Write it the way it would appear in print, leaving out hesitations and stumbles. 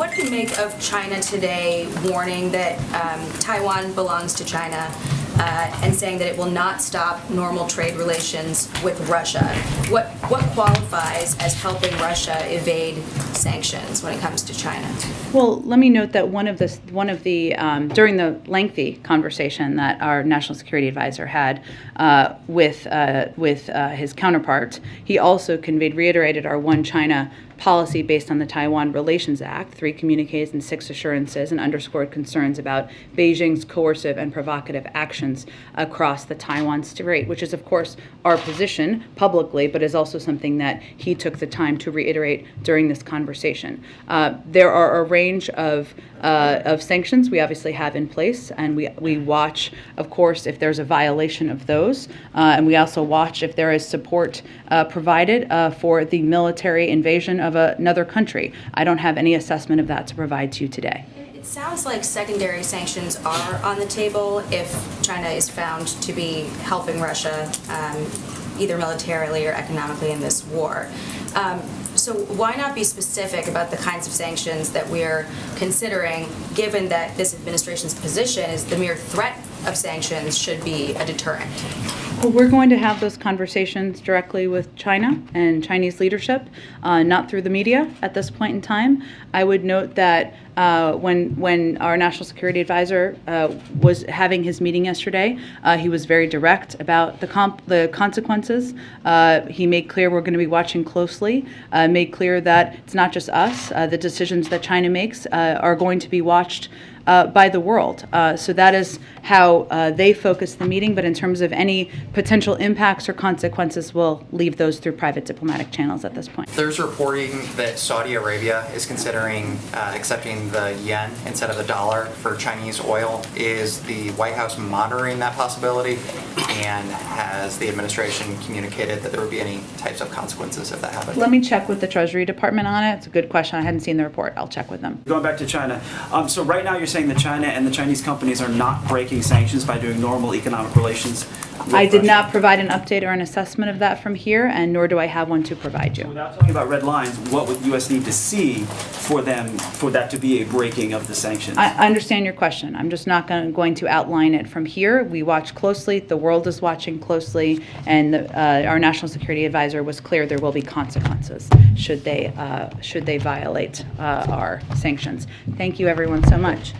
what do you make of China today warning that Taiwan belongs to China and saying that it will not stop normal trade relations with Russia? What qualifies as helping Russia evade sanctions when it comes to China? Well, let me note that one of the during the lengthy conversation that our national security advisor had with his counterpart, he also reiterated our One China policy based on the Taiwan Relations Act, 3 communiques and 6 assurances, and underscored concerns about Beijing's coercive and provocative actions across the Taiwan Strait, which is, of course, our position publicly, but is also something that he took the time to reiterate during this conversation. There are a range of sanctions we obviously have in place, and we watch, of course, if there's a violation of those, and we also watch if there is support provided for the military invasion of another country. I don't have any assessment of that to provide to you today. It sounds like secondary sanctions are on the table if China is found to be helping Russia either militarily or economically in this war. So why not be specific about the kinds of sanctions that we're considering, given that this administration's position is the mere threat of sanctions should be a deterrent? Well, we're going to have those conversations directly with China and Chinese leadership, not through the media at this point in time. I would note that when our national security advisor was having his meeting yesterday, he was very direct about the consequences. He made clear we're going to be watching closely, made clear that it's not just us. The decisions that China makes are going to be watched by the world. So that is how they focus the meeting, but in terms of any potential impacts or consequences, we'll leave those through private diplomatic channels at this point. There's reporting that Saudi Arabia is considering accepting the yen instead of the dollar for Chinese oil. Is the White House monitoring that possibility, and has the administration communicated that there would be any types of consequences if that happened? Let me check with the Treasury Department on it. It's a good question. I hadn't seen the report. I'll check with them. Going back to China, so right now you're saying that China and the Chinese companies are not breaking sanctions by doing normal economic relations with I did Russia. not provide an update or an assessment of that from here, and nor do I have one to provide you. Without talking about red lines, what would the U.S. need to see for that to be a breaking of the sanctions? I understand your question. I'm just not going to outline it from here. We watch closely. The world is watching closely, and our national security advisor was clear there will be consequences should they violate our sanctions. Thank you, everyone, so much.